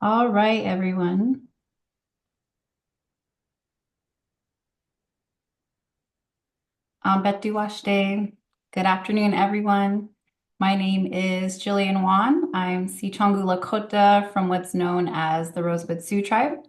All right, everyone. Betduwaste. Good afternoon, everyone. My name is Jillian Waln. I'm Sicangu Lakota from what's known as the Rosebud Sioux Tribe.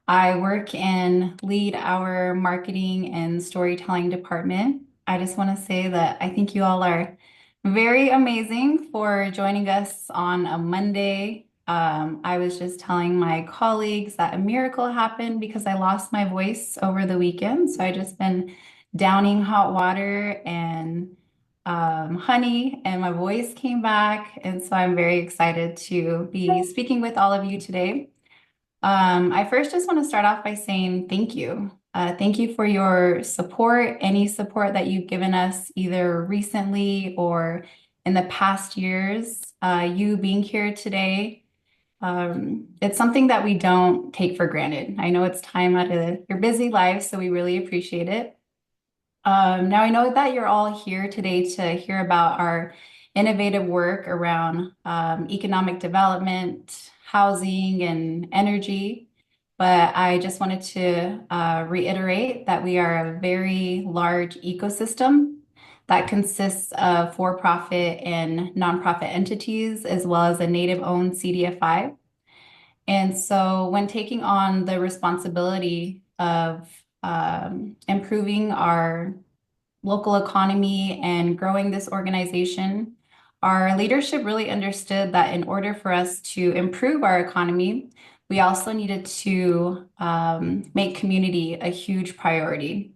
I work and lead our marketing and storytelling department. I just want to say that I think you all are very amazing for joining us on a Monday. I was just telling my colleagues that a miracle happened because I lost my voice over the weekend. So I just been downing hot water and honey, and my voice came back. And so I'm very excited to be speaking with all of you today. I first just want to start off by saying thank you. Thank you for your support, any support that you've given us either recently or in the past years. You being here today, it's something that we don't take for granted. I know it's time out of your busy life, so we really appreciate it. Now, I know that you're all here today to hear about our innovative work around economic development, housing, and energy. But I just wanted to reiterate that we are a very large ecosystem that consists of for-profit and nonprofit entities, as well as a native-owned CDFI. And so, when taking on the responsibility of improving our local economy and growing this organization, our leadership really understood that in order for us to improve our economy, we also needed to make community a huge priority.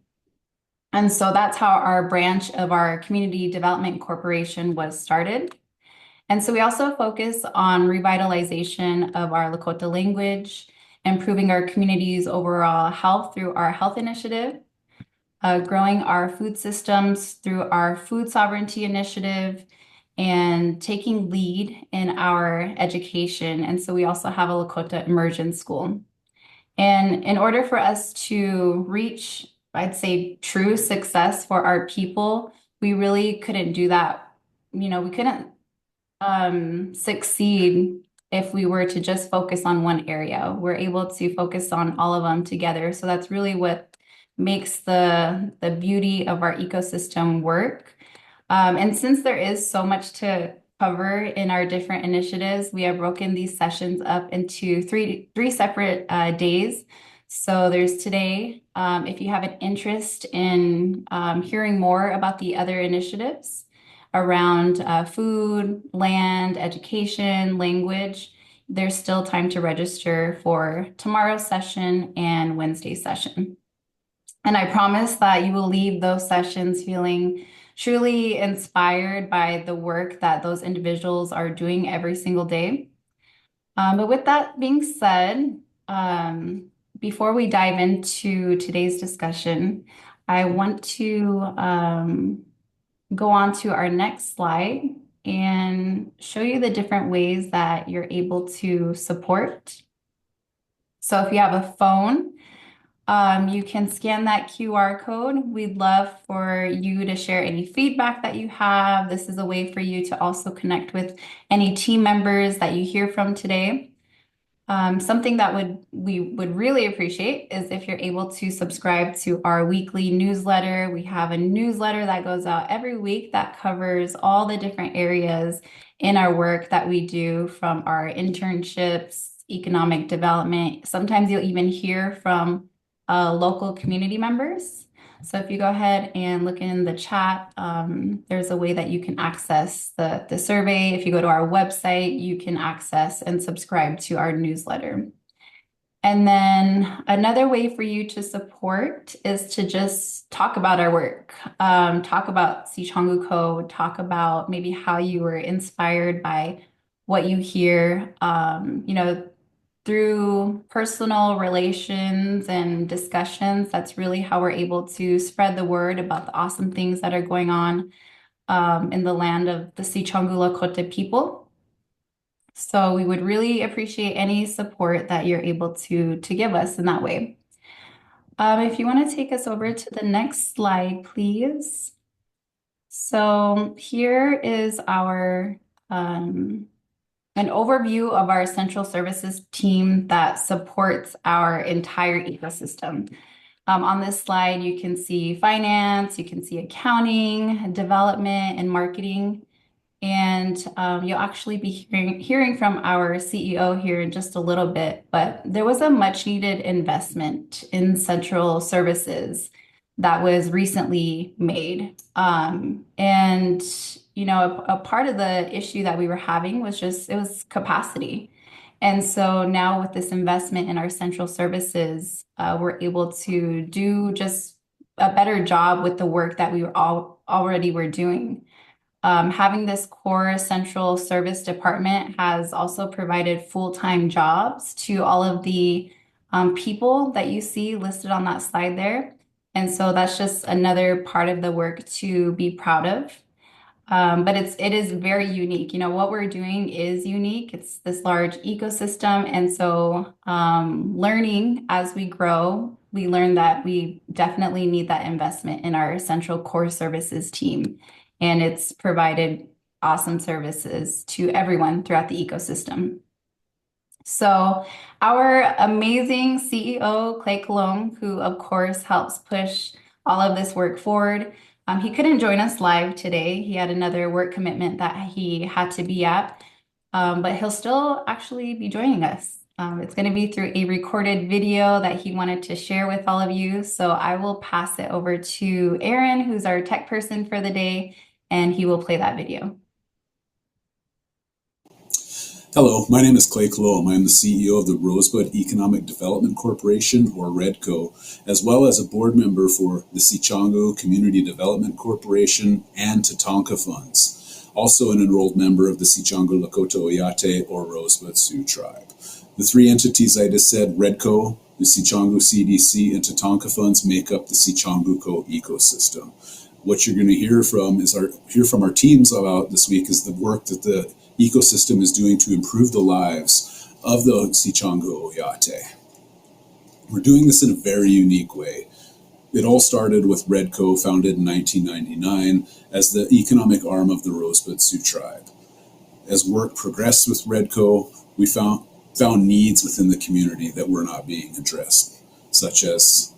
And so that's how our branch of our Community Development Corporation was started. And so we also focus on revitalization of our Lakota language, improving our community's overall health through our health initiative, growing our food systems through our food sovereignty initiative, and taking lead in our education. And so we also have a Lakota immersion school. And in order for us to reach, I'd say, true success for our people, we really couldn't do that. We couldn't succeed if we were to just focus on one area. We're able to focus on all of them together. So that's really what makes the beauty of our ecosystem work. And since there is so much to cover in our different initiatives, we have broken these sessions up into three separate days. So there's today. If you have an interest in hearing more about the other initiatives around food, land, education, language, there's still time to register for tomorrow's session and Wednesday's session. And I promise that you will leave those sessions feeling truly inspired by the work that those individuals are doing every single day. But with that being said, before we dive into today's discussion, I want to go on to our next slide and show you the different ways that you're able to support. So if you have a phone, you can scan that QR code. We'd love for you to share any feedback that you have. This is a way for you to also connect with any team members that you hear from today. Something that we would really appreciate is if you're able to subscribe to our weekly newsletter. We have a newsletter that goes out every week that covers all the different areas in our work that we do, from our internships, economic development. Sometimes you'll even hear from local community members. So if you go ahead and look in the chat, there's a way that you can access the survey. If you go to our website, you can access and subscribe to our newsletter. And then another way for you to support is to just talk about our work, talk about Sicangu Code, talk about maybe how you were inspired by what you hear. Through personal relations and discussions, that's really how we're able to spread the word about the awesome things that are going on in the land of the Sicangu Lakota people. So we would really appreciate any support that you're able to give us in that way. If you want to take us over to the next slide, please. So here is our an overview of our central services team that supports our entire ecosystem. On this slide, you can see finance, you can see accounting, development, and marketing. And you'll actually be hearing from our CEO here in just a little bit, but there was a much needed investment in central services that was recently made. And, a part of the issue that we were having was it was capacity. And so now with this investment in our central services, we're able to do just a better job with the work that we already were doing. Having this core central service department has also provided full-time jobs to all of the people that you see listed on that slide there. And so that's just another part of the work to be proud of. But it is very unique. What we're doing is unique. It's this large ecosystem. And so learning as we grow, we learn that we definitely need that investment in our central core services team. And it's provided awesome services to everyone throughout the ecosystem. So our amazing CEO, Clay Colombe, who of course helps push all of this work forward, he couldn't join us live today. He had another work commitment that he had to be at, but he'll still actually be joining us. It's going to be through a recorded video that he wanted to share with all of you. So I will pass it over to Aaron, who's our tech person for the day, and he will play that video. Hello, my name is Clay Colombe. I am the CEO of the Rosebud Economic Development Corporation, or REDCO, as well as a board member for the Sicangu Community Development Corporation and Tatanka Funds. Also an enrolled member of the Sicangu Wakpala, or Rosebud Sioux Tribe. The three entities I just said, REDCO, the Sicangu CDC, and Tatanka Funds, make up the Sicangu Co ecosystem. What you're going to hear from our teams about this week is the work that the ecosystem is doing to improve the lives of the Wakpala. We're doing this in a very unique way. It all started with REDCO, founded in 1999 as the economic arm of the Rosebud Sioux Tribe. As work progressed with REDCO, we found needs within the community that were not being addressed, such as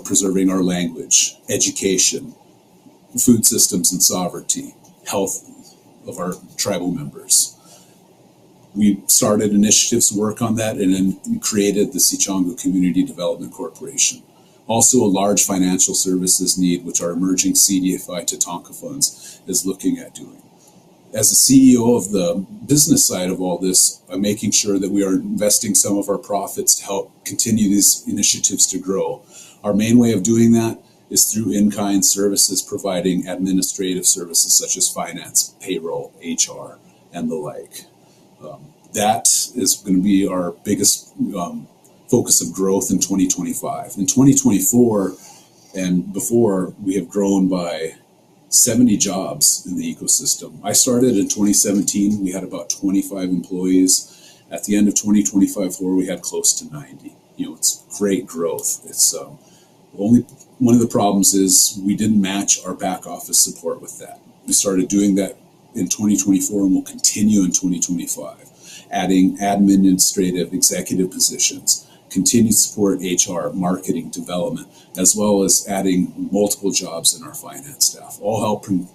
preserving our language, education, food systems and sovereignty, health of our tribal members. We started initiatives to work on that and then created the Sicangu Community Development Corporation. Also a large financial services need, which our emerging CDFI Tatanka Funds is looking at doing. As the CEO of the business side of all this, I'm making sure that we are investing some of our profits to help continue these initiatives to grow. Our main way of doing that is through in-kind services, providing administrative services such as finance, payroll, HR, and the like. That is going to be our biggest focus of growth in 2025. In 2024 and before, we have grown by 70 jobs in the ecosystem. I started in 2017. We had about 25 employees. At the end of 2024, we had close to 90. It's great growth. It's only one of the problems is we didn't match our back office support with that. We started doing that in 2024 and will continue in 2025, adding administrative executive positions, continued support HR, marketing, development, as well as adding multiple jobs in our finance staff, all helping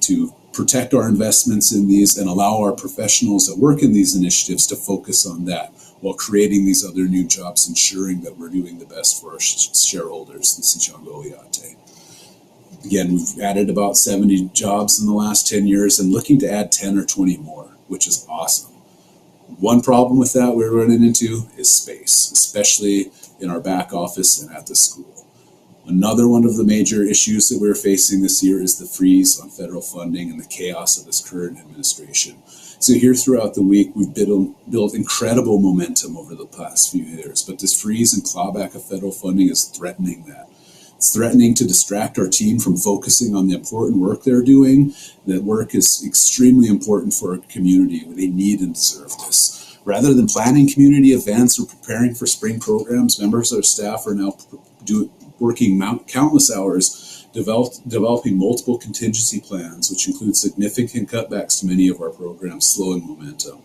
to protect our investments in these and allow our professionals that work in these initiatives to focus on that while creating these other new jobs, ensuring that we're doing the best for our shareholders, the Wakpala. Again, we've added about 70 jobs in the last 10 years and looking to add 10 or 20 more, which is awesome. One problem with that we're running into is space, especially in our back office and at the school. Another one of the major issues that we're facing this year is the freeze on federal funding and the chaos of this current administration. So here throughout the week, we've built incredible momentum over the past few years, but this freeze and clawback of federal funding is threatening that. It's threatening to distract our team from focusing on the important work they're doing. That work is extremely important for our community. They need and deserve this. Rather than planning community events or preparing for spring programs, members of our staff are now working countless hours developing multiple contingency plans, which include significant cutbacks to many of our programs, slowing momentum.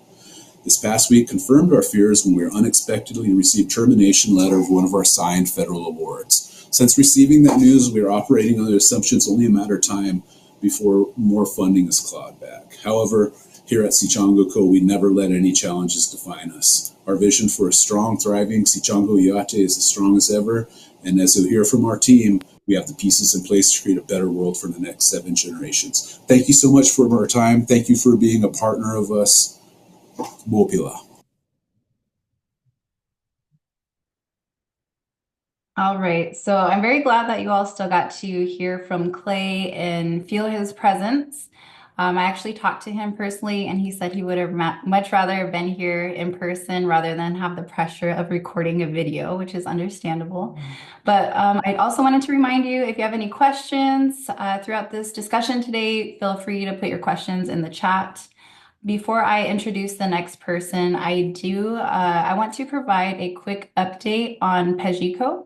this past week confirmed our fears when we were unexpectedly received termination letter of one of our signed federal awards. Since receiving that news, we are operating on the assumption it's only a matter of time before more funding is clawed back. However, here at Sicangu Co., we never let any challenges define us. Our vision for a strong, thriving Sicangu is as strong as ever, and as you'll hear from our team, we have the pieces in place to create a better world for the next 7 generations. Thank you so much for our time. Thank you for being a partner of us. Mopila. All right, so I'm very glad that you all still got to hear from Clay and feel his presence. I actually talked to him personally, and he said he would have much rather have been here in person rather than have the pressure of recording a video, which is understandable. But I also wanted to remind you, if you have any questions throughout this discussion today, feel free to put your questions in the chat. Before I introduce the next person, I want to provide a quick update on Peji,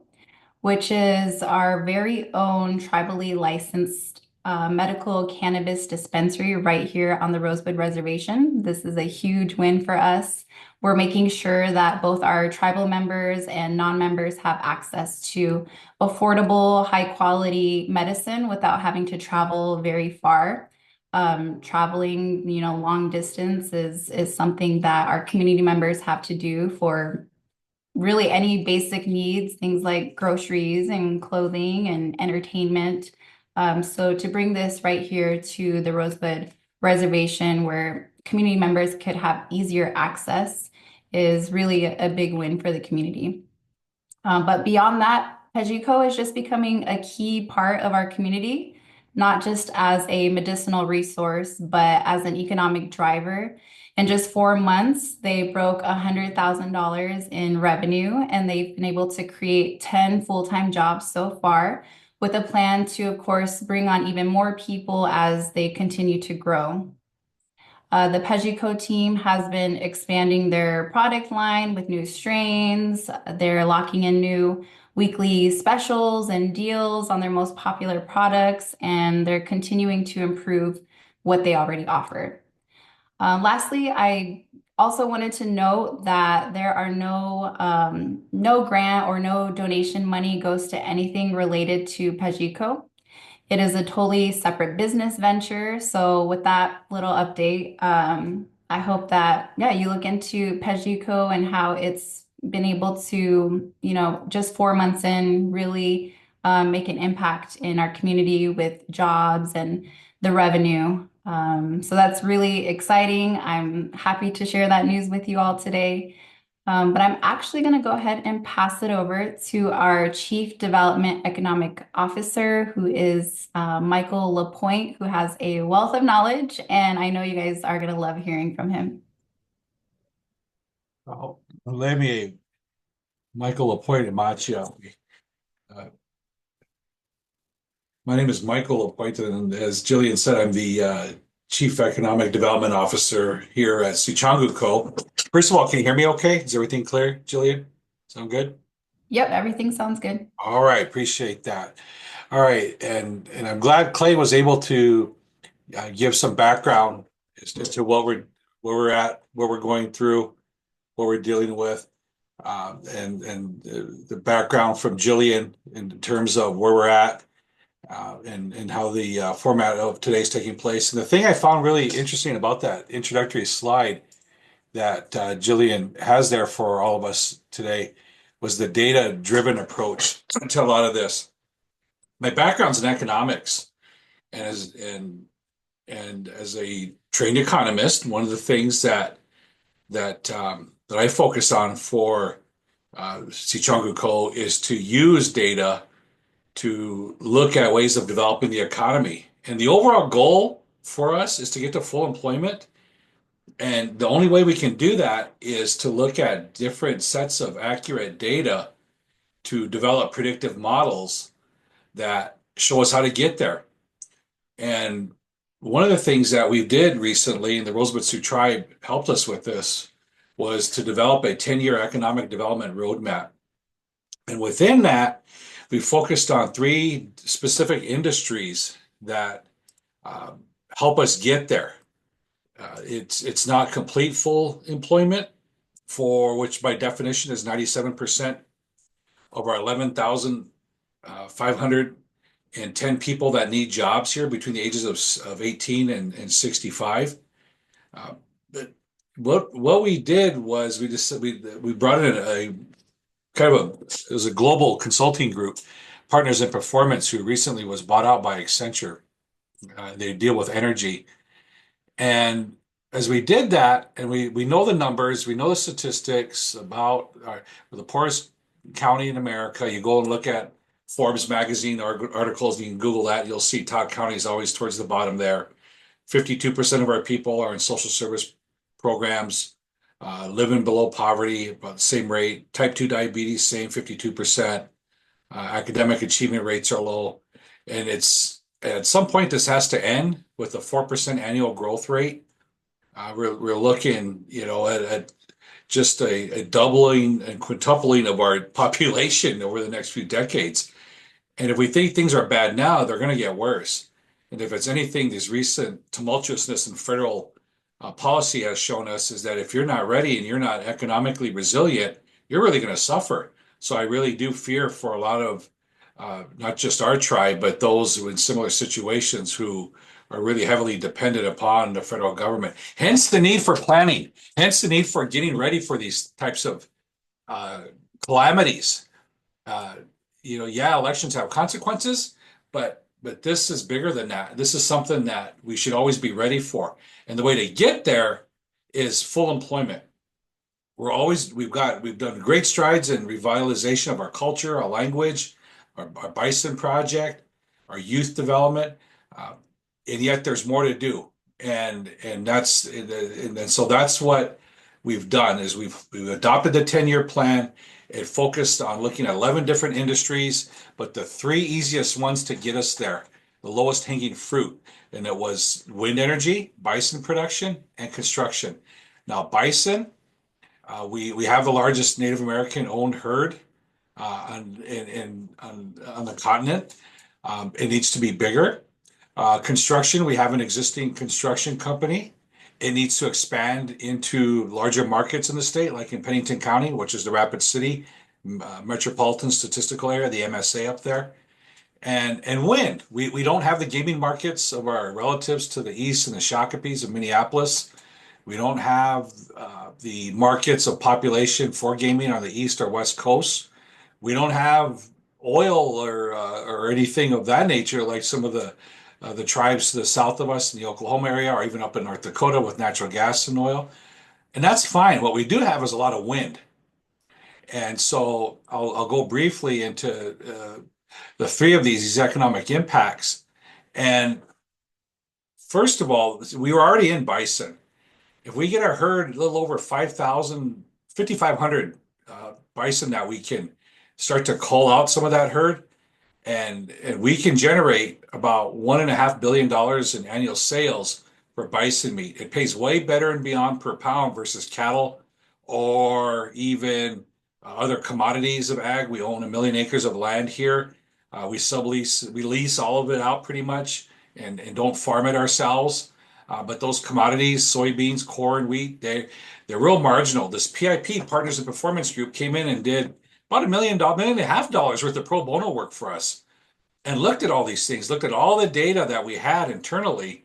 which is our very own tribally licensed medical cannabis dispensary right here on the Rosebud Reservation. This is a huge win for us. We're making sure that both our tribal members and non-members have access to affordable, high-quality medicine without having to travel very far. Traveling, long distance is something that our community members have to do for really any basic needs, things like groceries and clothing and entertainment. So to bring this right here to the Rosebud Reservation where community members could have easier access is really a big win for the community. But beyond that, Pejico is just becoming a key part of our community, not just as a medicinal resource, but as an economic driver. In just 4 months, they broke $100,000 in revenue, and they've been able to create 10 full-time jobs so far, with a plan to, of course, bring on even more people as they continue to grow. The Pejico team has been expanding their product line with new strains. They're locking in new weekly specials and deals on their most popular products, and they're continuing to improve what they already offer. Lastly, I also wanted to note that there are no grant or no donation money goes to anything related to Pejico. It is a totally separate business venture. So with that little update, I hope that, yeah, you look into Pejico and how it's been able to, just 4 months in, really make an impact in our community with jobs and the revenue. So that's really exciting. I'm happy to share that news with you all today. But I'm actually going to go ahead and pass it over to our Chief Development Economic Officer, who is Michael LaPointe, who has a wealth of knowledge, and I know you guys are going to love hearing from him. Oh, let me, Michael LaPointe Machia. My name is Michael LaPointe, and as Jillian said, I'm the Chief Economic Development Officer here at Sicangu Co. First of all, can you hear me okay? Is everything clear, Jillian? Sound good? Yep, everything sounds good. All right, appreciate that. All right, and I'm glad Clay was able to give some background as to where we're at, what we're going through, what we're dealing with, and the background from Jillian in terms of where we're at. And how the format of today is taking place. And the thing I found really interesting about that introductory slide that Jillian has there for all of us today was the data-driven approach to a lot of this. My background's in economics, and as a trained economist, one of the things that I focus on for Sicangu Co. is to use data to look at ways of developing the economy. And the overall goal for us is to get to full employment. And the only way we can do that is to look at different sets of accurate data to develop predictive models that show us how to get there. And one of the things that we did recently, and the Rosebud Sioux Tribe helped us with this, was to develop a 10-year economic development roadmap. And within that, we focused on 3 specific industries that help us get there. It's not complete full employment, for which by definition is 97% of our 11,510 people that need jobs here between the ages of 18 and 65. Uh, but what we did was we brought in a kind of it was a global consulting group, Partners in Performance, who recently was bought out by Accenture. They deal with energy. And as we did that, and we know the numbers, we know the statistics about the poorest county in America. You go and look at Forbes magazine articles, you can Google that, you'll see Todd County is always towards the bottom there. 52% of our people are in social service programs, living below poverty, about the same rate. Type 2 diabetes, same 52%. Academic achievement rates are low. And it's at some point, this has to end with a 4% annual growth rate. We're looking, at just a doubling and quintupling of our population over the next few decades. And if we think things are bad now, they're going to get worse. And if it's anything, this recent tumultuousness in federal policy has shown us is that if you're not ready and you're not economically resilient, you're really going to suffer. So I really do fear for a lot of not just our tribe, but those in similar situations who are really heavily dependent upon the federal government. Hence the need for planning, hence the need for getting ready for these types of uh, calamities. Uh, yeah, elections have consequences, but this is bigger than that. This is something that we should always be ready for. And the way to get there is full employment. We've done great strides in revitalization of our culture, our language, our Bison project, our youth development, uh, and yet there's more to do. And so that's what we've done is we've adopted the 10-year plan. It focused on looking at 11 different industries, but the three easiest ones to get us there, the lowest hanging fruit, and it was wind energy, bison production, and construction. Now, bison, we have the largest Native American owned herd on the continent. It needs to be bigger. Construction, we have an existing construction company. It needs to expand into larger markets in the state, like in Pennington County, which is the Rapid City Metropolitan Statistical Area, the MSA up there. And wind, we don't have the gaming markets of our relatives to the east and the Shakopees of Minneapolis. We don't have the markets of population for gaming on the east or west coast. We don't have oil or anything of that nature like some of the tribes to the south of us in the Oklahoma area or even up in North Dakota with natural gas and oil. And that's fine. What we do have is a lot of wind. And so I'll go briefly into the three of these economic impacts. And first of all, we were already in bison. If we get our herd a little over 5,000, 5,500 bison that we can start to cull out some of that herd, and we can generate about $1.5 billion in annual sales for bison meat. It pays way better and beyond per pound versus cattle or even other commodities of ag. We own 1 million acres of land here. We lease all of it out pretty much and don't farm it ourselves. But those commodities, soybeans, corn, wheat, they're real marginal. This PIP, Partners in Performance Group, came in and did about $1.5 million worth of pro bono work for us and looked at all these things, looked at all the data that we had internally,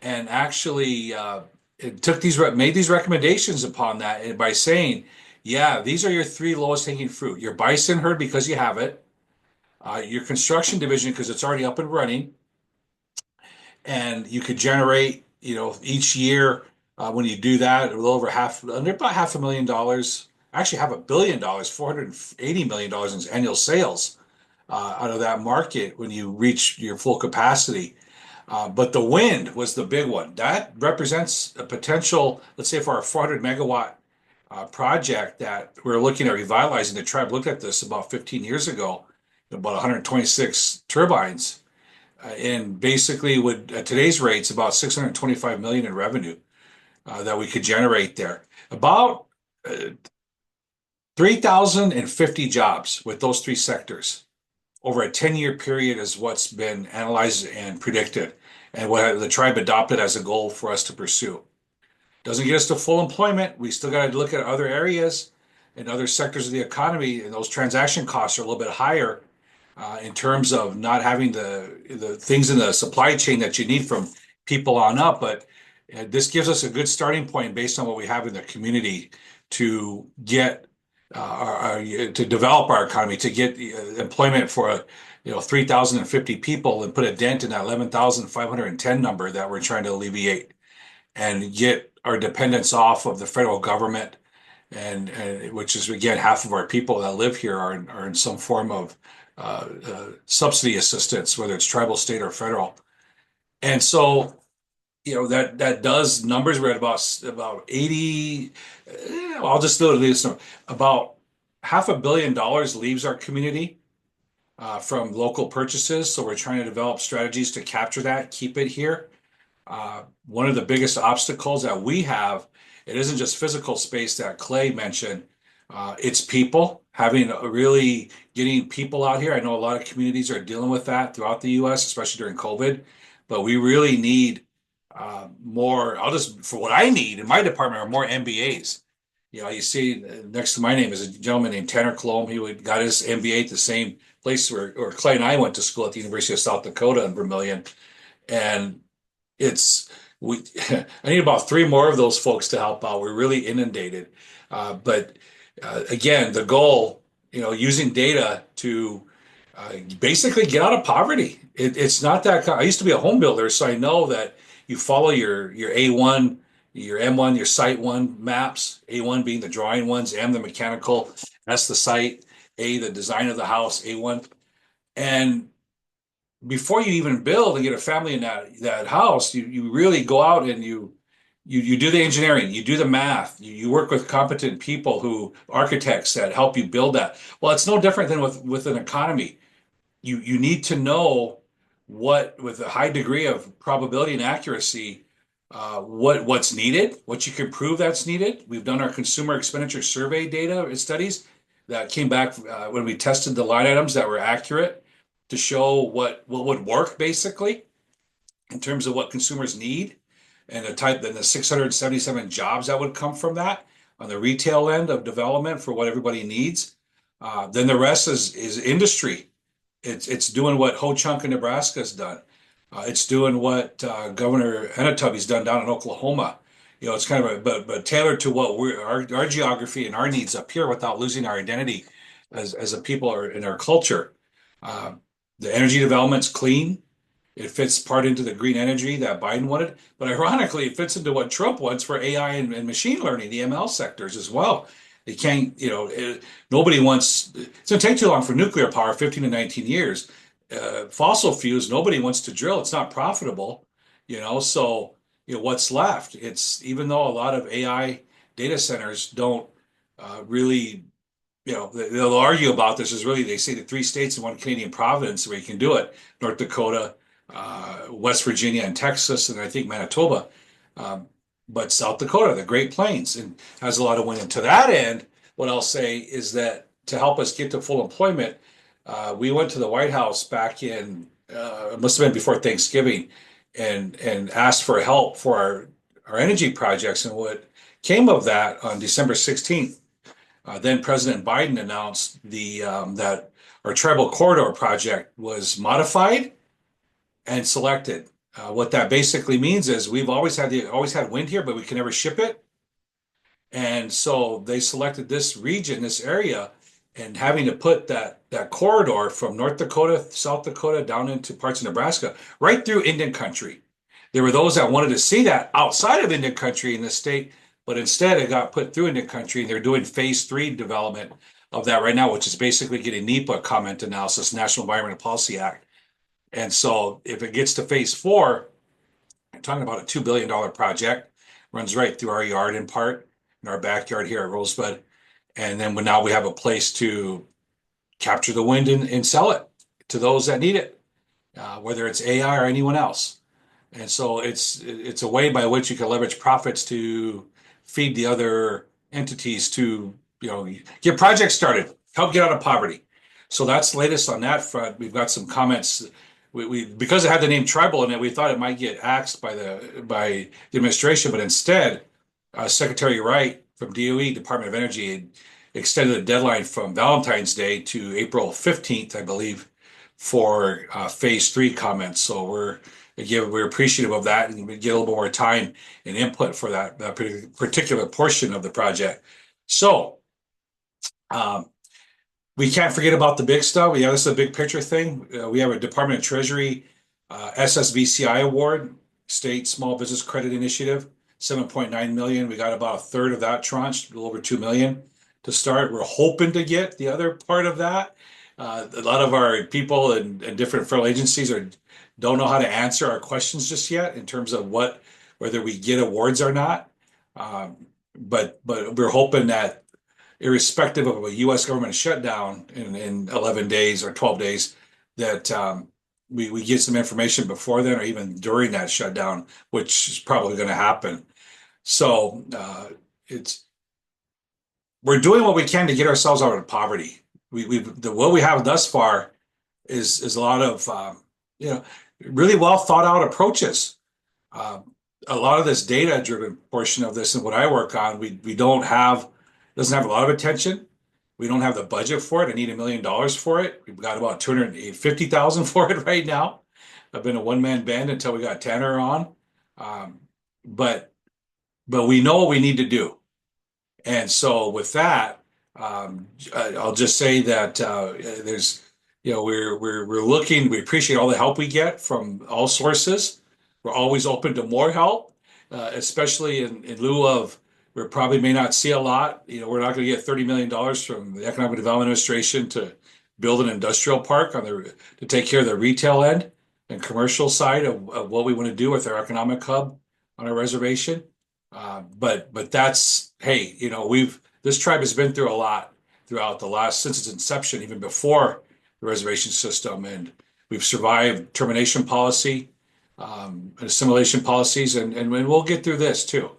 and actually made these recommendations upon that by saying, yeah, these are your three lowest hanging fruit. Your bison herd because you have it, your construction division because it's already up and running, and you could generate, each year when you do that, a little over about $500,000, actually $500,000,000, $480 million in annual sales out of that market when you reach your full capacity. But the wind was the big one. That represents a potential, let's say for our 400 megawatt project that we're looking at revitalizing. The tribe looked at this about 15 years ago, about 126 turbines. And basically would at today's rates about 625 million in revenue that we could generate there. About 3,050 jobs with those three sectors over a 10-year period is what's been analyzed and predicted and what the tribe adopted as a goal for us to pursue. Doesn't get us to full employment. We still got to look at other areas and other sectors of the economy, and those transaction costs are a little bit higher in terms of not having the things in the supply chain that you need from people on up. But this gives us a good starting point based on what we have in the community to get to develop our economy, to get employment for 3,050 people and put a dent in that 11,510 number that we're trying to alleviate and get our dependence off of the federal government, and which is again half of our people that live here are in some form of subsidy assistance, whether it's tribal, state, or federal. And so, that does numbers. We're at about 80. I'll just do this. About $500 million leaves our community from local purchases. So we're trying to develop strategies to capture that, keep it here. One of the biggest obstacles that we have, it isn't just physical space that Clay mentioned. It's people, having really getting people out here. I know a lot of communities are dealing with that throughout the US, especially during COVID, but we really need more. For what I need in my department are more MBAs. You see next to my name is a gentleman named Tanner Colombe. Got his MBA at the same place where Clay and I went to school at the University of South Dakota in Vermilion. And it's we I need about three more of those folks to help out. We're really inundated. But again, the goal, using data to basically get out of poverty. It's not that. I used to be a home builder, so I know that you follow your A1, your M1, your Site 1 maps. A1 being the drawing ones, M the mechanical, S the site, A the design of the house, A1. And before you even build and get a family in that house, you really go out and you do the engineering, you do the math, you work with competent people architects that help you build that. Well, it's no different than with an economy. You need to know with a high degree of probability and accuracy, what's needed, what you can prove that's needed. We've done our consumer expenditure survey data studies that came back when we tested the line items that were accurate to show what would work basically in terms of what consumers need and the 677 jobs that would come from that on the retail end of development for what everybody needs. Then the rest is industry. It's doing what Ho Chunk in Nebraska has done. It's doing what Governor Henatubby's done down in Oklahoma. It's kind of but tailored to what our geography and our needs up here without losing our identity as a people or in our culture. The energy development's clean. It fits part into the green energy that Biden wanted, but ironically, it fits into what Trump wants for AI and machine learning, the ML sectors as well. They can't, nobody wants, it's going to take too long for nuclear power, 15 to 19 years. Fossil fuels, nobody wants to drill. It's not profitable, so, what's left? Even though a lot of AI data centers don't really, they'll argue about this is really, they say the three states in one Canadian province where you can do it, North Dakota, West Virginia and Texas, and I think Manitoba. But South Dakota, the Great Plains, and has a lot of wind. And to that end, what I'll say is that to help us get to full employment, we went to the White House back in, it must have been before Thanksgiving, and asked for help for our energy projects. And what came of that on December 16th, then President Biden announced that our tribal corridor project was modified and selected. What that basically means is we've always had wind here, but we can never ship it. And so they selected this region, this area, and having to put that corridor from North Dakota, South Dakota, down into parts of Nebraska, right through Indian country. There were those that wanted to see that outside of Indian country in the state, but instead it got put through Indian country, and they're doing phase 3 development of that right now, which is basically getting NEPA comment analysis, National Environmental Policy Act. And so if it gets to phase 4, I'm talking about a $2 billion project, runs right through our yard in part, in our backyard here at Rosebud. And then now we have a place to capture the wind and sell it to those that need it, whether it's AI or anyone else. And so it's a way by which you can leverage profits to feed the other entities to, get projects started, help get out of poverty. So that's the latest on that front. We've got some comments. We because it had the name tribal in it, we thought it might get axed by the administration, but instead Secretary Wright from DOE, Department of Energy, had extended the deadline from Valentine's Day to April 15th, I believe, for phase three comments. So we're appreciative of that, and we get a little more time and input for that particular portion of the project. So um, we can't forget about the big stuff. Yeah, this is a big picture thing. We have a Department of Treasury SSBCI award, State Small Business Credit Initiative, 7.9 million. We got about a third of that tranche, a little over 2 million to start. We're hoping to get the other part of that. A lot of our people and different federal agencies don't know how to answer our questions just yet in terms of whether we get awards or not. But we're hoping that irrespective of a U.S. government shutdown in 11 days or 12 days, that we get some information before then or even during that shutdown, which is probably going to happen. So it's we're doing what we can to get ourselves out of poverty. What we have thus far is a lot of really well thought out approaches. Uh, a lot of this data driven portion of this and what I work on, we don't have doesn't have a lot of attention. We don't have the budget for it. I need $1 million for it. We've got about 250,000 for it right now. I've been a one-man band until we got Tanner on. Um, but we know what we need to do. And so with that, I'll just say that there's, we're looking. We appreciate all the help we get from all sources. We're always open to more help, especially in lieu of we probably may not see a lot. We're not going to get $30 million from the Economic Development Administration to build an industrial park to take care of the retail end and commercial side of what we want to do with our economic hub on our reservation. But that's hey, this tribe has been through a lot throughout since its inception, even before the reservation system, and we've survived termination policy, and assimilation policies, and we'll get through this too.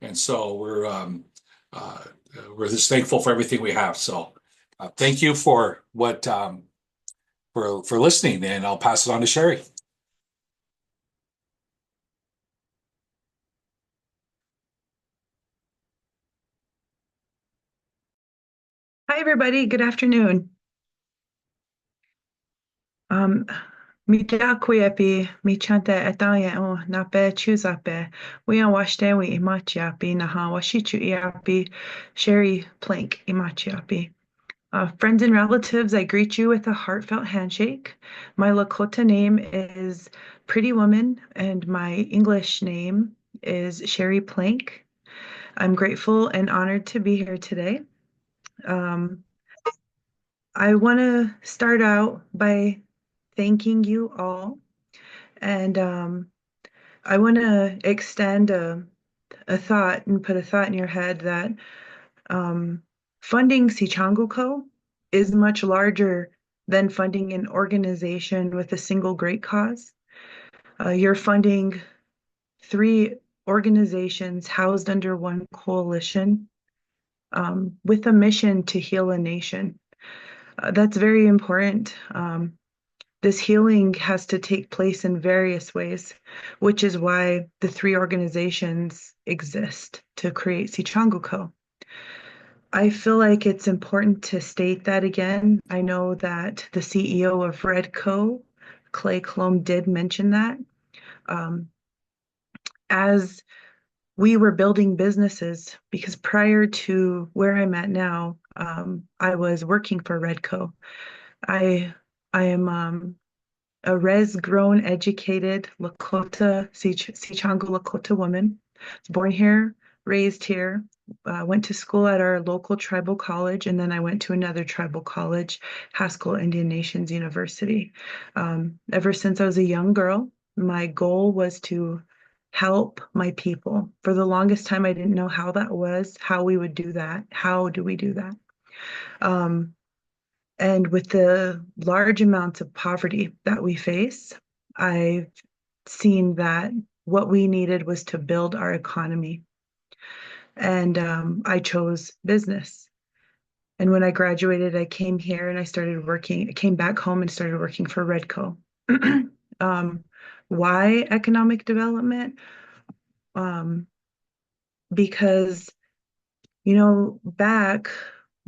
And so we're just thankful for everything we have. So thank you for for listening, and I'll pass it on to Shere. Hi, everybody. Good afternoon. Wakpala, mi chante etaya o nape chuzape. We on washte we imachiapi naha washichu iapi Shere plank imachiapi. Friends and relatives, I greet you with a heartfelt handshake. My Lakota name is Pretty Woman, and my English name is Shere Plank. I'm grateful and honored to be here today. I want to start out by thanking you all, and I want to extend a thought and put a thought in your head that funding Sicangu Co. is much larger than funding an organization with a single great cause. You're funding 3 organizations housed under one coalition with a mission to heal a nation. That's very important. This healing has to take place in various ways, which is why the 3 organizations exist to create Sicangu Co. I feel like it's important to state that again. I know that the CEO of Redco, Colombe, did mention that. As we were building businesses, because prior to where I'm at now, I was working for Redco. I am a res-grown, educated Lakota, Sicangu Lakota woman. I was born here, raised here, went to school at our local tribal college, and then I went to another tribal college, Haskell Indian Nations University. Ever since I was a young girl, my goal was to help my people. For the longest time, I didn't know how that was, how we would do that. How do we do that? And with the large amounts of poverty that we face, I've seen that what we needed was to build our economy. And I chose business. And when I graduated, I came here and I started working. I came back home and started working for Redco. Why economic development? because, back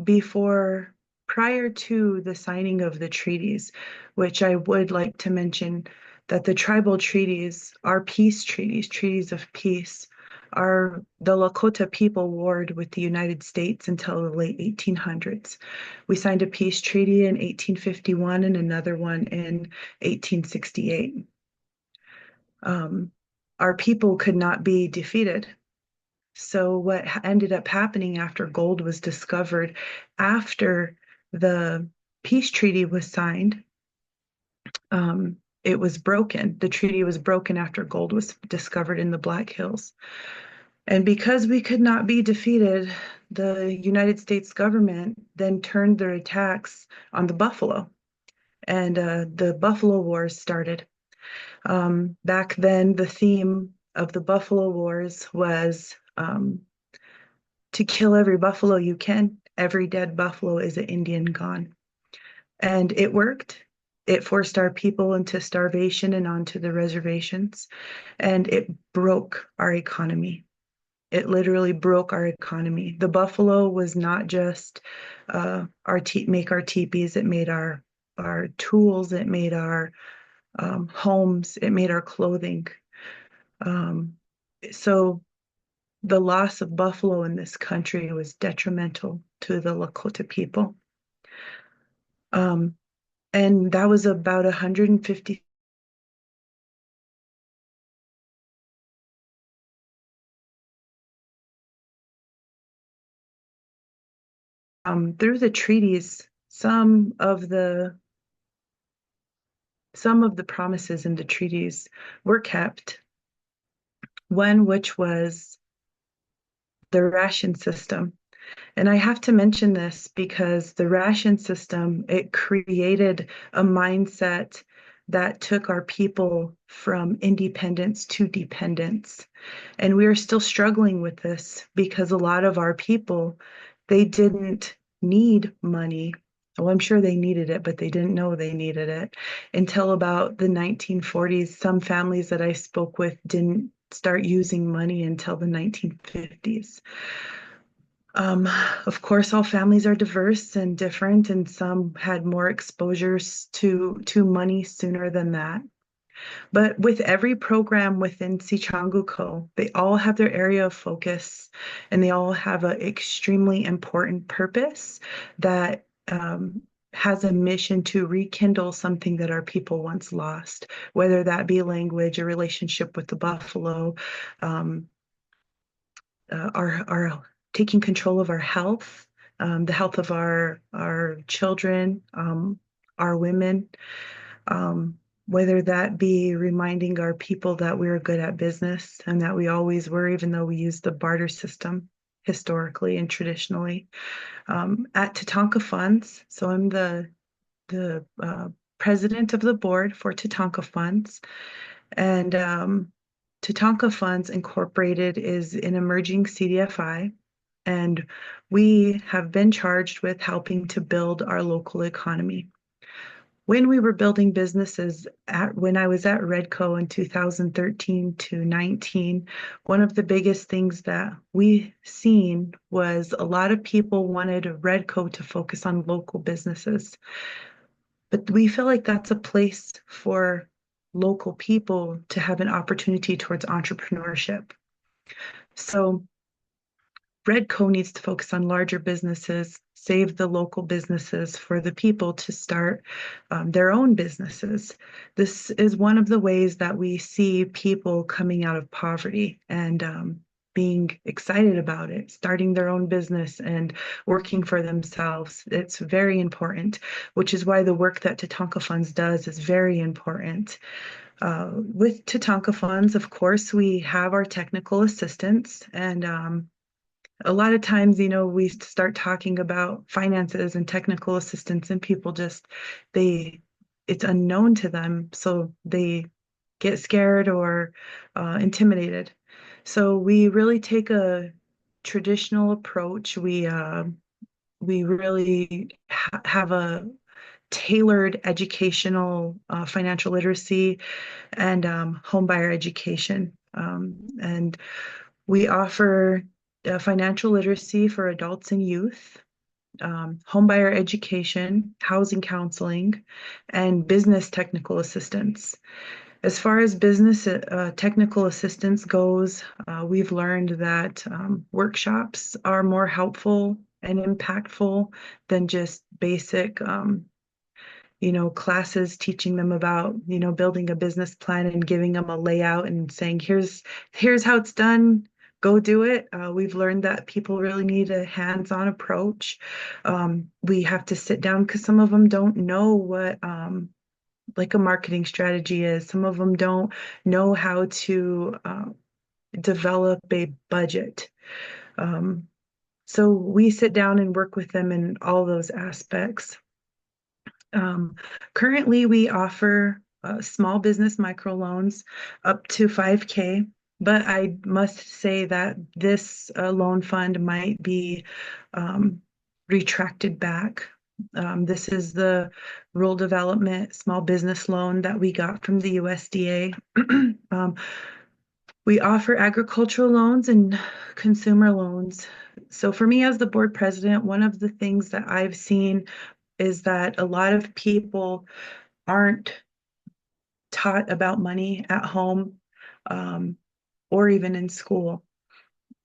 before, prior to the signing of the treaties, which I would like to mention that the tribal treaties are peace treaties, treaties of peace, are the Lakota people warred with the United States until the late 1800s. We signed a peace treaty in 1851 and another one in 1868. Our people could not be defeated. So what ended up happening after gold was discovered, after the peace treaty was signed, it was broken. The treaty was broken after gold was discovered in the Black Hills. And because we could not be defeated, the United States government then turned their attacks on the buffalo. And the Buffalo Wars started. Back then, the theme of the Buffalo Wars was to kill every buffalo you can. Every dead buffalo is an Indian gone. And it worked. It forced our people into starvation and onto the reservations. And it broke our economy. It literally broke our economy. The buffalo was not just make our teepees. It made our tools. It made our homes. It made our clothing. So the loss of buffalo in this country was detrimental to the Lakota people. And that was about 150. Through the treaties, some of the promises in the treaties were kept. One which was the ration system. And I have to mention this because the ration system, it created a mindset that took our people from independence to dependence. And we are still struggling with this because a lot of our people, they didn't need money. Well, I'm sure they needed it, but they didn't know they needed it until about the 1940s. Some families that I spoke with didn't start using money until the 1950s. Of course, all families are diverse and different, and some had more exposures to money sooner than that. But with every program within Sicangu Co, they all have their area of focus, and they all have an extremely important purpose that has a mission to rekindle something that our people once lost, whether that be language, a relationship with the buffalo, our taking control of our health, the health of our children, our women, whether that be reminding our people that we're good at business and that we always were, even though we use the barter system historically and traditionally. At Tatanka Funds, so I'm the president of the board for Tatanka Funds, and Tatanka Funds Incorporated is an emerging CDFI, and we have been charged with helping to build our local economy. When we were building businesses, when I was at Redco in 2013 to 19, one of the biggest things that we seen was a lot of people wanted Redco to focus on local businesses. But we feel like that's a place for local people to have an opportunity towards entrepreneurship. So Redco needs to focus on larger businesses, save the local businesses for the people to start their own businesses. This is one of the ways that we see people coming out of poverty and being excited about it, starting their own business and working for themselves. It's very important, which is why the work that Tatanka Funds does is very important. With Tatanka Funds, of course, we have our technical assistance, and a lot of times, we start talking about finances and technical assistance, and people it's unknown to them, so they get scared or intimidated. So we really take a traditional approach. We really have a tailored educational financial literacy and home buyer education. And We offer financial literacy for adults and youth, homebuyer education, housing counseling, and business technical assistance. As far as business technical assistance goes, we've learned that workshops are more helpful and impactful than just basic classes teaching them about, building a business plan and giving them a layout and saying, here's how it's done. Go do it. We've learned that people really need a hands-on approach. We have to sit down because some of them don't know what like a marketing strategy is. Some of them don't know how to develop a budget. So we sit down and work with them in all those aspects. Currently, we offer small business microloans up to 5K, but I must say that this loan fund might be retracted back. This is the Rural Development Small Business Loan that we got from the USDA. We offer agricultural loans and consumer loans. So for me as the board president, one of the things that I've seen is that a lot of people aren't taught about money at home or even in school.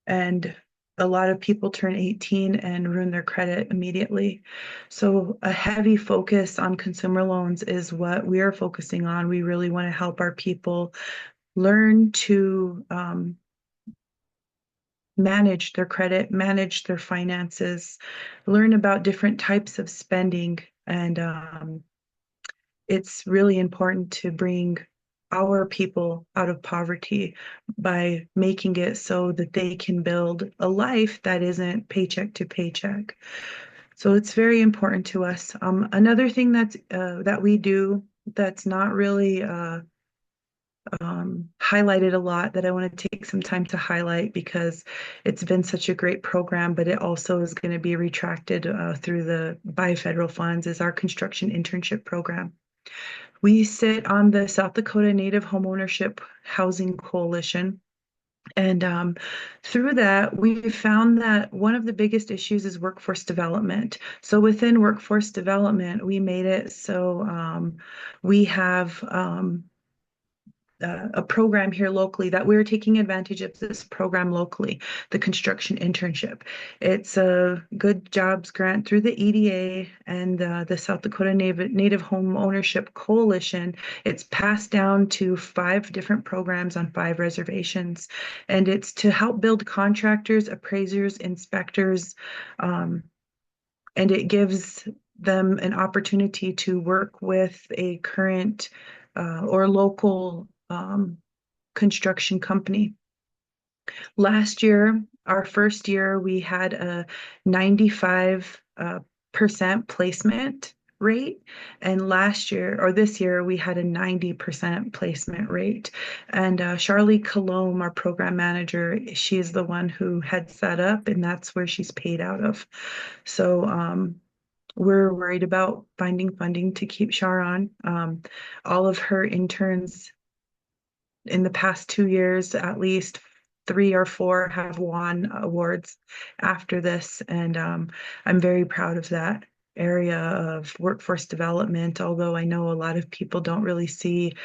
And a lot of people turn 18 and ruin their credit immediately. So a heavy focus on consumer loans is what we are focusing on. We really want to help our people learn to manage their credit, manage their finances, learn about different types of spending. And it's really important to bring our people out of poverty by making it so that they can build a life that isn't paycheck to paycheck. So it's very important to us. Another thing that we do that's not really highlighted a lot that I want to take some time to highlight because it's been such a great program, but it also is going to be retracted by federal funds is our construction internship program. We sit on the South Dakota Native Homeownership Housing Coalition. And through that, we found that one of the biggest issues is workforce development. So within workforce development, we made it so we have a program here locally that we're taking advantage of this program locally, the construction internship. It's a good jobs grant through the EDA and the South Dakota Native Home Ownership Coalition. It's passed down to 5 different programs on 5 reservations. And it's to help build contractors, appraisers, inspectors, and it gives them an opportunity to work with a current or local construction company. Last year, our first year, we had a 95% placement rate. And last year, or this year, we had a 90% placement rate. And Charlie Colombe, our program manager, she is the one who heads that up, and that's where she's paid out of. So we're worried about finding funding to keep Char on. All of her interns in the past 2 years, at least 3 or 4 have won awards after this. And I'm very proud of that area of workforce development, although I know a lot of people don't really see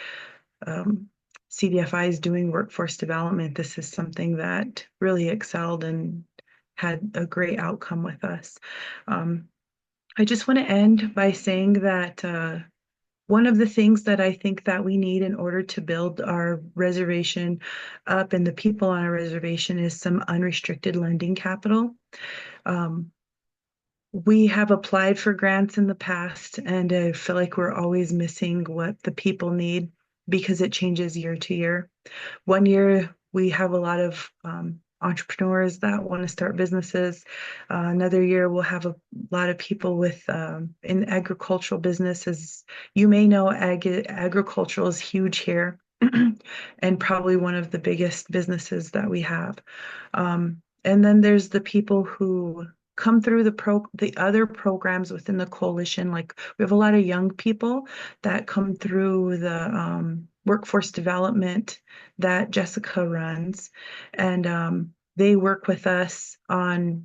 CDFIs doing workforce development. This is something that really excelled and had a great outcome with us. I just want to end by saying that one of the things that I think that we need in order to build our reservation up and the people on our reservation is some unrestricted lending capital. We have applied for grants in the past, and I feel like we're always missing what the people need because it changes year to year. One year, we have a lot of entrepreneurs that want to start businesses. Another year, we'll have a lot of people with in agricultural businesses. You may know agricultural is huge here and probably one of the biggest businesses that we have. And then there's the people who come through the other programs within the coalition. Like we have a lot of young people that come through the workforce development that Jessica runs, and they work with us on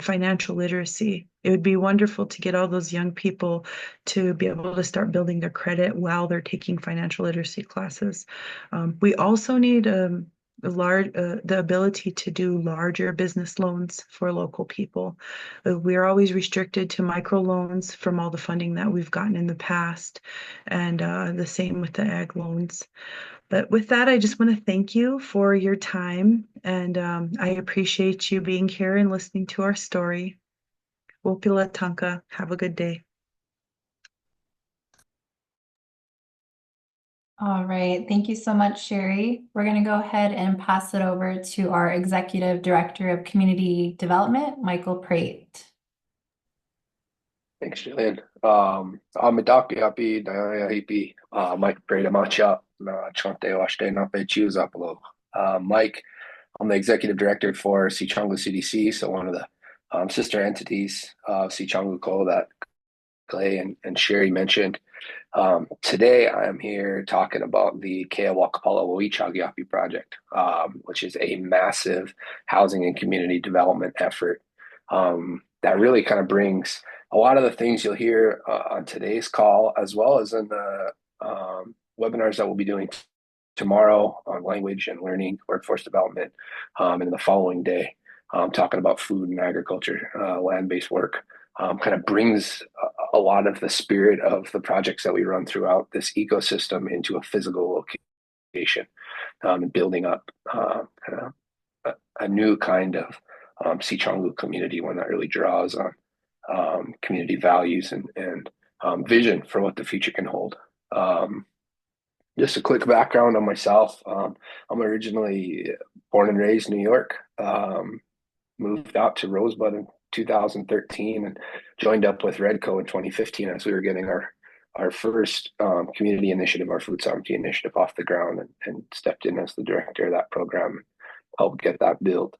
financial literacy. It would be wonderful to get all those young people to be able to start building their credit while they're taking financial literacy classes. We also need the ability to do larger business loans for local people. We're always restricted to microloans from all the funding that we've gotten in the past, and the same with the ag loans. But with that, I just want to thank you for your time, and I appreciate you being here and listening to our story. Tatanka, have a good day. All right. Thank you so much, Shere. We're going to go ahead and pass it over to our Executive Director of Community Development, Michael Prate. Thanks, Jillian. Wakpala, Wakpala, Mike Prate, Macha, Chante, Washte, Nape, Choose Upload. Mike, I'm the Executive Director for Sicangu CDC, so one of the sister entities of Sicangu Co that Clay and Shere mentioned. Today, I am here talking about the Keya Wakpala Woicageyapi project, which is a massive housing and community development effort that really kind of brings a lot of the things you'll hear on today's call, as well as in the webinars that we'll be doing tomorrow on language and learning, workforce development, and the following day, talking about food and agriculture, land-based work. Kind of brings a lot of the spirit of the projects that we run throughout this ecosystem into a physical location, and building up a new kind of Sicangu community, one that really draws on community values and vision for what the future can hold. Just a quick background on myself. I'm originally born and raised in New York, moved out to Rosebud in 2013 and joined up with Redco in 2015 as we were getting our first community initiative, our food sovereignty initiative, off the ground, and stepped in as the director of that program and helped get that built.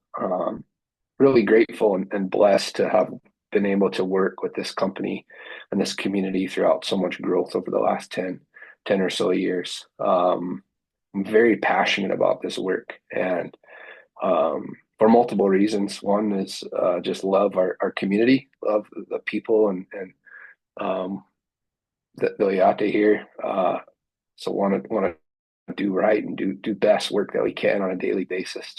Really grateful and blessed to have been able to work with this company and this community throughout so much growth over the last 10 or so years. I'm very passionate about this work, and for multiple reasons. One is just love our community, love the people and the Yate here. So want to do right and do best work that we can on a daily basis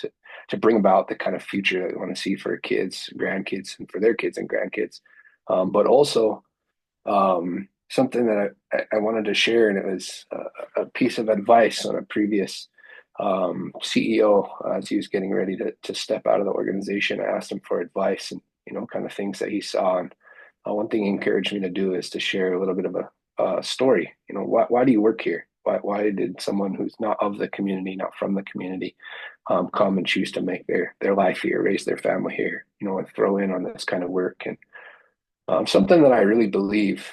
to bring about the kind of future that we want to see for our kids, grandkids, and for their kids and grandkids. But also something that I wanted to share, and it was a piece of advice on a previous CEO as he was getting ready to step out of the organization. I asked him for advice and kind of things that he saw. And one thing he encouraged me to do is to share a little bit of a story. Why do you work here? Why did someone who's not of the community, not from the community, come and choose to make their life here, raise their family here, and throw in on this kind of work? And something that I really believe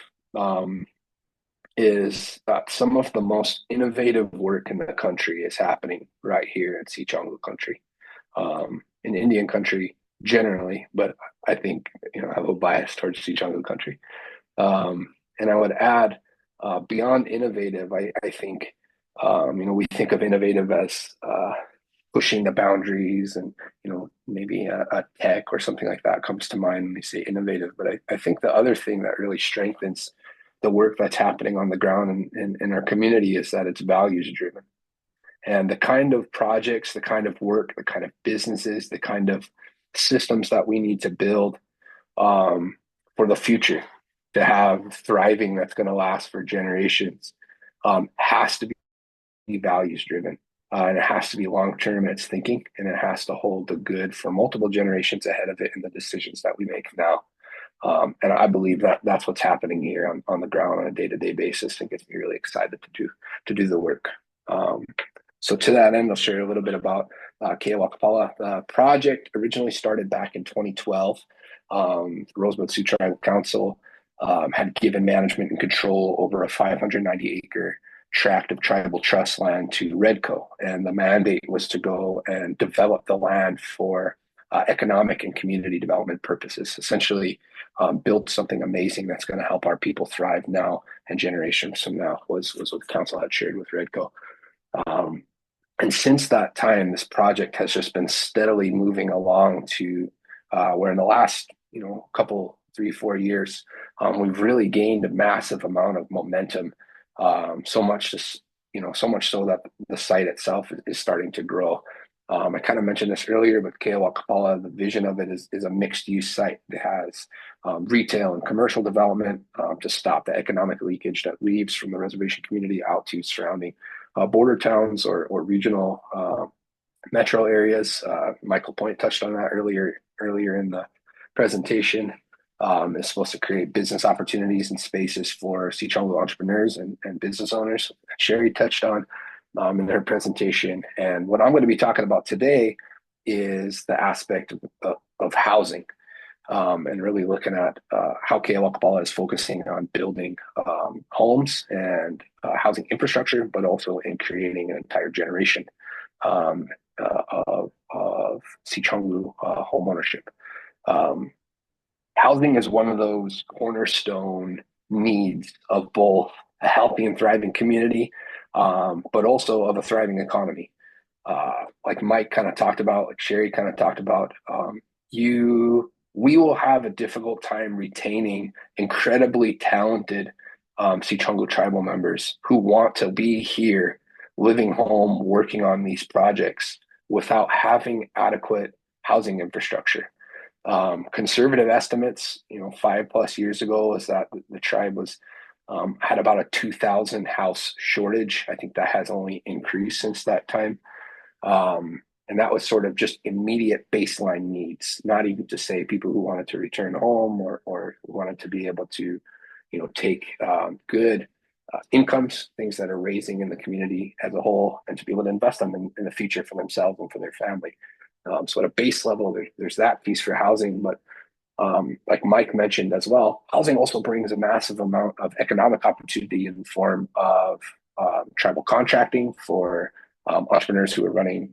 is that some of the most innovative work in the country is happening right here in Sicangu country, in Indian country generally, but I think I have a bias towards Sicangu country. And I would add, beyond innovative, I think we think of innovative as pushing the boundaries, and maybe a tech or something like that comes to mind when we say innovative. But I think the other thing that really strengthens the work that's happening on the ground in our community is that it's values driven. And the kind of projects, the kind of work, the kind of businesses, the kind of systems that we need to build for the future to have thriving that's going to last for generations has to be values driven. And it has to be long-term in its thinking, and it has to hold the good for multiple generations ahead of it in the decisions that we make now. And I believe that that's what's happening here on the ground on a day-to-day basis, and gets me really excited to do the work. So to that end, I'll share a little bit about Keya Wakpala. The project originally started back in 2012. Rosebud Sioux Tribal Council had given management and control over a 590-acre tract of tribal trust land to Redco, and the mandate was to go and develop the land for economic and community development purposes. Essentially, build something amazing that's going to help our people thrive now and generations from now was what the council had shared with Redco. And since that time, this project has just been steadily moving along to where in the last, couple, 3-4 years, we've really gained a massive amount of momentum. So much so that the site itself is starting to grow. I kind of mentioned this earlier, but Keya Wakpala, the vision of it is a mixed use site that has retail and commercial development to stop the economic leakage that leaves from the reservation community out to surrounding border towns or regional metro areas. LaPointe touched on that earlier in the presentation. It's supposed to create business opportunities and spaces for Sicangu entrepreneurs and business owners. Shere touched on in her presentation. And what I'm going to be talking about today is the aspect of housing. And really looking at how Keya Wakpala is focusing on building homes and housing infrastructure, but also in creating an entire generation of Sicangu home ownership. Housing is one of those cornerstone needs of both a healthy and thriving community, but also of a thriving economy. Like Mike kind of talked about, like Shere kind of talked about, we will have a difficult time retaining incredibly talented Sicangu tribal members who want to be here, living home, working on these projects without having adequate housing infrastructure. Conservative estimates, 5+ years ago, is that the tribe was had about a 2,000 house shortage. I think that has only increased since that time. And that was sort of just immediate baseline needs, not even to say people who wanted to return home or wanted to be able to, take good incomes, things that are raising in the community as a whole, and to be able to invest them in the future for themselves and for their family. So at a base level, there's that piece for housing, but like Mike mentioned as well, housing also brings a massive amount of economic opportunity in the form of tribal contracting for entrepreneurs who are running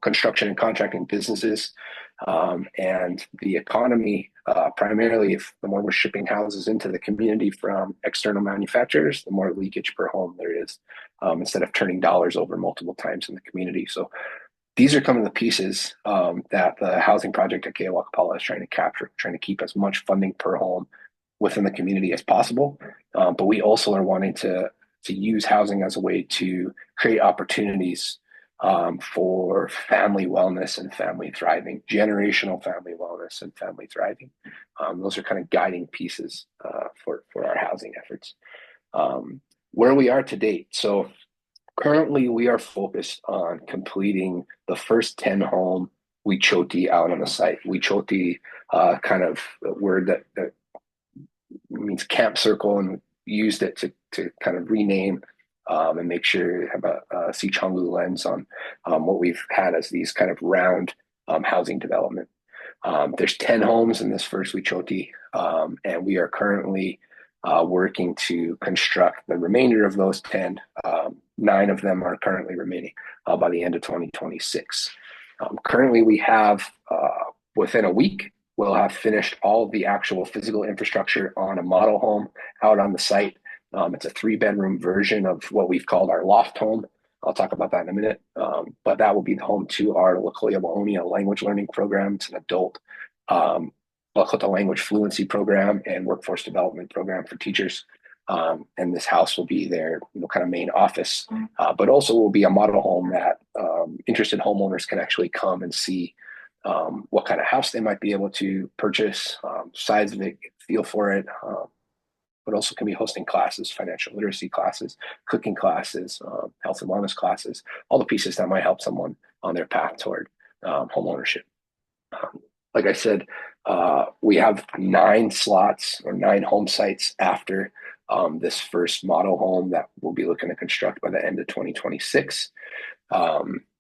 construction and contracting businesses, and the economy, primarily if the more we're shipping houses into the community from external manufacturers, the more leakage per home there is, instead of turning dollars over multiple times in the community. So these are some of the pieces that the housing project at Keya Wakpala is trying to capture, trying to keep as much funding per home within the community as possible. But we also are wanting to use housing as a way to create opportunities for family wellness and family thriving, generational family wellness and family thriving. Those are kind of guiding pieces for our housing efforts. Where we are to date. So currently we are focused on completing the first 10 home Woicageyapi out on the site. Woicageyapi, kind of a word that means camp circle, and we used it to kind of rename and make sure you have a Sicangu lens on what we've had as these kind of round housing development. There's 10 homes in this first Woicageyapi, and we are currently working to construct the remainder of those 10. 9 of them are currently remaining by the end of 2026. Currently, we have, within a week, we'll have finished all of the actual physical infrastructure on a model home out on the site. It's a 3-bedroom version of what we've called our loft home. I'll talk about that in a minute. But that will be the home to our Woicageyapi language learning program. It's an adult Lakota language fluency program and workforce development program for teachers. And this house will be their kind of main office, but also will be a model home that interested homeowners can actually come and see what kind of house they might be able to purchase, size of it, feel for it, but also can be hosting classes, financial literacy classes, cooking classes, health and wellness classes, all the pieces that might help someone on their path toward home ownership. Like I said, we have 9 slots or 9 home sites after this first model home that we'll be looking to construct by the end of 2026.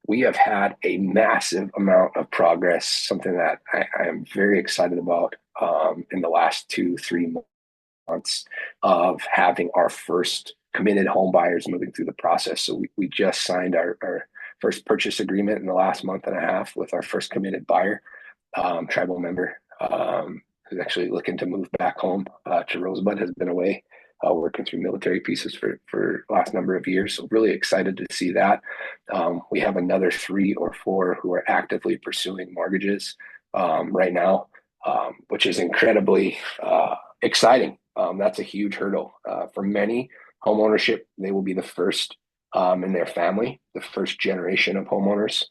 We have had a massive amount of progress, something that I am very excited about in the last 2-3 months of having our first committed home buyers moving through the process. So we just signed our first purchase agreement in the last month and a half with our first committed buyer, tribal member, who's actually looking to move back home to Rosebud, has been away working through military pieces for last number of years. So really excited to see that. We have another 3 or 4 who are actively pursuing mortgages right now, which is incredibly exciting. That's a huge hurdle for many. Home ownership, they will be the first in their family, the first generation of homeowners.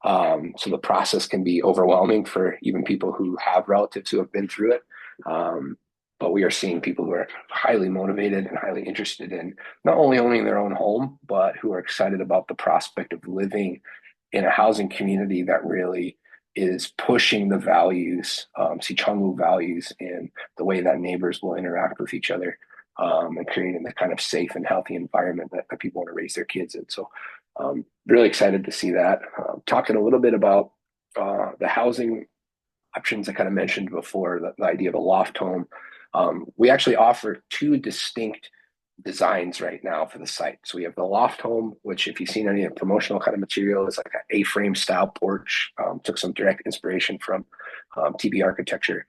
So the process can be overwhelming for even people who have relatives who have been through it. But we are seeing people who are highly motivated and highly interested in not only owning their own home, but who are excited about the prospect of living in a housing community that really is pushing the values, Sicangu values, in the way that neighbors will interact with each other, and creating the kind of safe and healthy environment that people want to raise their kids in. So really excited to see that. Talking a little bit about the housing options I kind of mentioned before, the idea of a loft home. We actually offer 2 distinct designs right now for the site. So we have the loft home, which if you've seen any of the promotional kind of material, is like an A-frame style porch. Took some direct inspiration from TB architecture.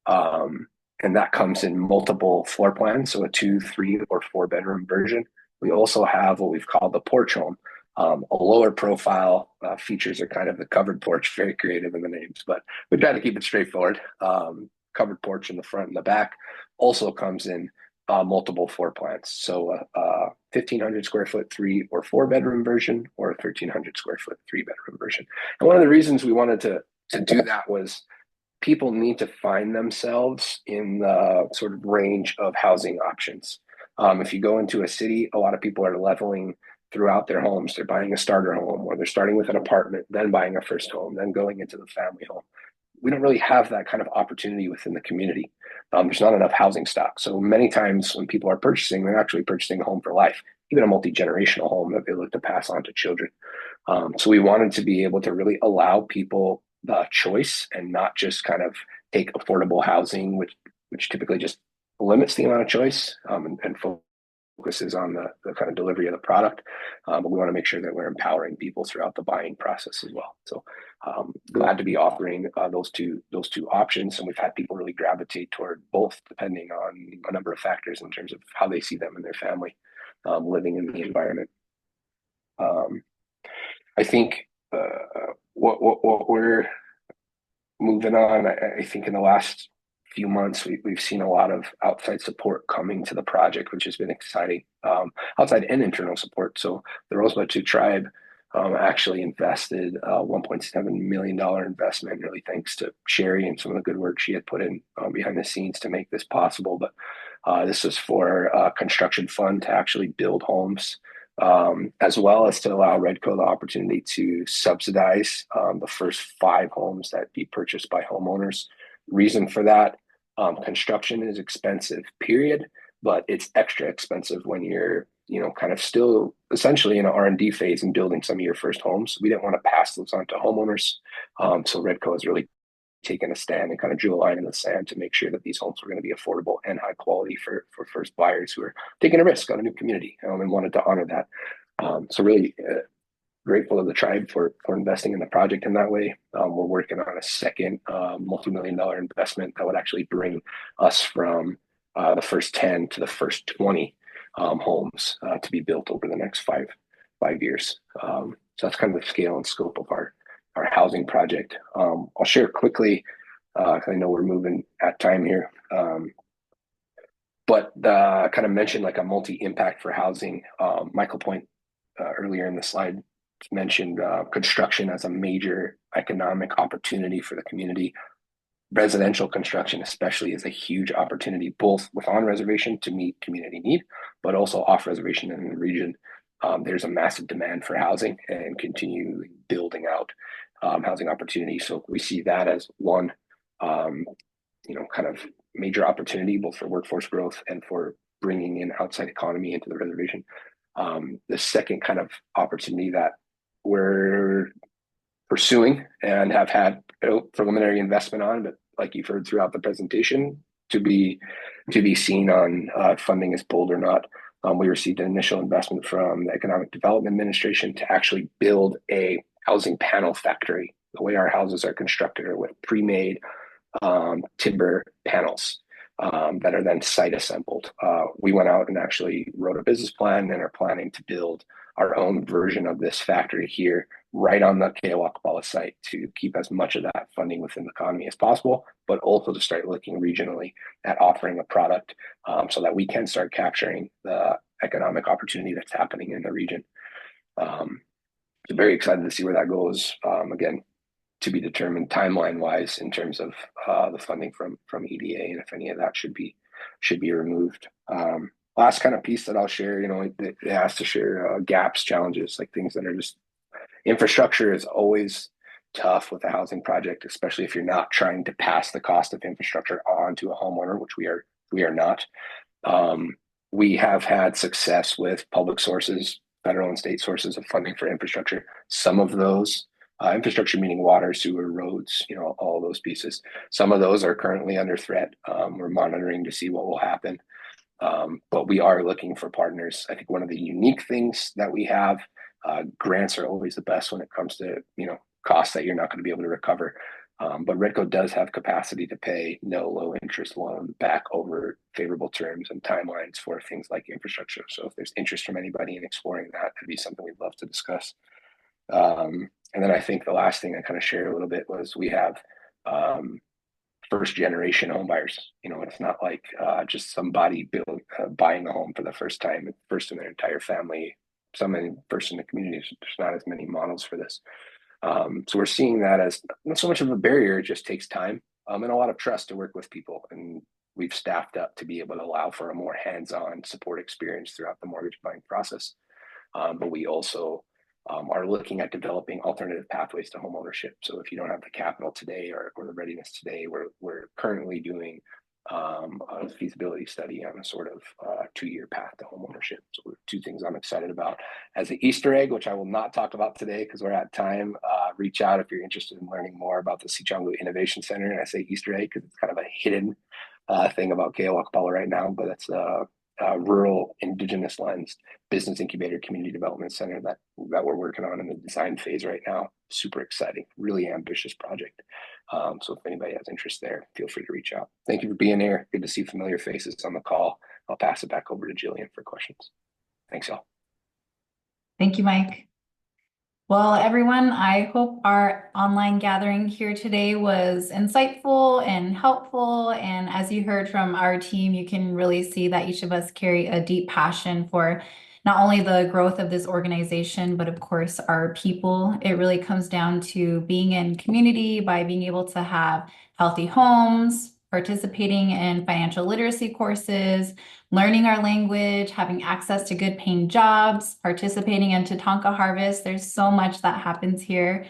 And that comes in multiple floor plans, so a 2, 3, or 4 bedroom version. We also have what we've called the porch home. A lower profile features are kind of the covered porch, very creative in the names, but we try to keep it straightforward. Covered porch in the front and the back also comes in multiple floor plans. So 1,500 square foot 3 or 4 bedroom version, or a 1,300 square foot 3 bedroom version. And one of the reasons we wanted to do that was people need to find themselves in the sort of range of housing options. If you go into a city, a lot of people are leveling throughout their homes. They're buying a starter home, or they're starting with an apartment, then buying a first home, then going into the family home. We don't really have that kind of opportunity within the community. There's not enough housing stock. So many times when people are purchasing, they're actually purchasing a home for life, even a multi-generational home that they look to pass on to children. So we wanted to be able to really allow people the choice and not just kind of take affordable housing, which typically just limits the amount of choice, and focuses on the kind of delivery of the product. But we want to make sure that we're empowering people throughout the buying process as well. So glad to be offering those two options. And we've had people really gravitate toward both, depending on a number of factors in terms of how they see them and their family living in the environment. I think what we're moving on, I think in the last few months, we've seen a lot of outside support coming to the project, which has been exciting. Outside and internal support. So the Rosebud Sioux Tribe actually invested a $1.7 million investment, really thanks to Shere and some of the good work she had put in behind the scenes to make this possible. But this was for a construction fund to actually build homes, as well as to allow Redco the opportunity to subsidize the first 5 homes that be purchased by homeowners. Reason for that, construction is expensive, period, but it's extra expensive when you're, kind of still essentially in an R&D phase and building some of your first homes. We didn't want to pass those on to homeowners. So Redco has really taken a stand and kind of drew a line in the sand to make sure that these homes were going to be affordable and high quality for first buyers who are taking a risk on a new community, and wanted to honor that. So really grateful of the tribe for investing in the project in that way. We're working on a second multi-million-dollar investment that would actually bring us from the first 10 to the first 20 homes to be built over the next five years. So that's kind of the scale and scope of our housing project. I'll share quickly, because I know we're moving at time here. But kind of mentioned like a multi-impact for housing. LaPointe earlier in the slide mentioned construction as a major economic opportunity for the community. Residential construction especially is a huge opportunity, both with on reservation to meet community need, but also off reservation in the region. There's a massive demand for housing and continuing building out housing opportunities. So we see that as one, kind of major opportunity, both for workforce growth and for bringing in outside economy into the reservation. The second kind of opportunity that we're pursuing and have had preliminary investment on, but like you've heard throughout the presentation, to be seen on funding is pulled or not. We received an initial investment from the Economic Development Administration to actually build a housing panel factory. The way our houses are constructed are with pre-made timber panels. that are then site assembled. We went out and actually wrote a business plan and are planning to build our own version of this factory here right on the Keya Wakpala site to keep as much of that funding within the economy as possible, but also to start looking regionally at offering a product so that we can start capturing the economic opportunity that's happening in the region. So very excited to see where that goes. Again, to be determined timeline wise in terms of the funding from EDA and if any of that should be removed. Last kind of piece that I'll share, it has to share gaps, challenges, like things that are just infrastructure is always tough with a housing project, especially if you're not trying to pass the cost of infrastructure on to a homeowner, which we are not. We have had success with public sources, federal and state sources of funding for infrastructure. Some of those infrastructure meaning water, sewer, roads, all those pieces. Some of those are currently under threat. We're monitoring to see what will happen. But we are looking for partners. I think one of the unique things that we have, grants are always the best when it comes to, costs that you're not going to be able to recover. But Redco does have capacity to pay no low interest loan back over favorable terms and timelines for things like infrastructure. So if there's interest from anybody in exploring that, it'd be something we'd love to discuss. And then I think the last thing I kind of shared a little bit was we have first generation home buyers. It's not like just somebody buying a home for the first time, first in their entire family, first in the community. There's not as many models for this. So we're seeing that as not so much of a barrier, it just takes time and a lot of trust to work with people. And we've staffed up to be able to allow for a more hands-on support experience throughout the mortgage buying process. But we also are looking at developing alternative pathways to homeownership. So if you don't have the capital today or the readiness today, we're currently doing a feasibility study on a sort of 2-year path to homeownership. So 2 things I'm excited about. As an Easter egg, which I will not talk about today because we're at time, reach out if you're interested in learning more about the Sicangu Innovation Center. And I say Easter egg because it's kind of a hidden thing about Keya Wakpala right now, but it's a rural indigenous lens business incubator community development center that we're working on in the design phase right now. Super exciting, really ambitious project. So if anybody has interest there, feel free to reach out. Thank you for being here. Good to see familiar faces on the call. I'll pass it back over to Jillian for questions. Thanks, y'all. Thank you, Mike. Well, everyone, I hope our online gathering here today was insightful and helpful. And as you heard from our team, you can really see that each of us carry a deep passion for not only the growth of this organization, but of course, our people. It really comes down to being in community by being able to have healthy homes, participating in financial literacy courses, learning our language, having access to good paying jobs, participating in Tatanka harvest. There's so much that happens here.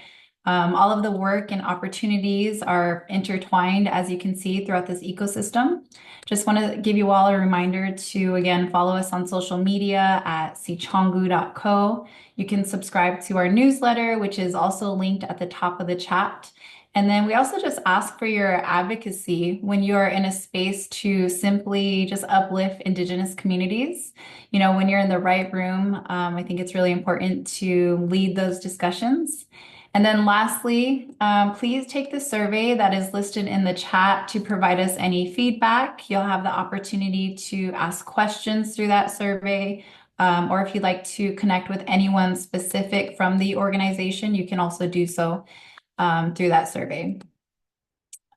All of the work and opportunities are intertwined, as you can see, throughout this ecosystem. Just want to give you all a reminder to, again, follow us on social media at sicangu.co. You can subscribe to our newsletter, which is also linked at the top of the chat. And then we also just ask for your advocacy when you're in a space to simply just uplift Indigenous communities. When you're in the right room, I think it's really important to lead those discussions. And then lastly, please take the survey that is listed in the chat to provide us any feedback. You'll have the opportunity to ask questions through that survey. Or if you'd like to connect with anyone specific from the organization, you can also do so through that survey.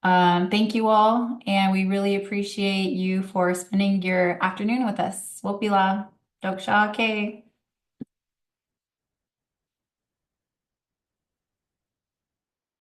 Thank you all, and we really appreciate you for spending your afternoon with us. Wopila, Doksha Ke.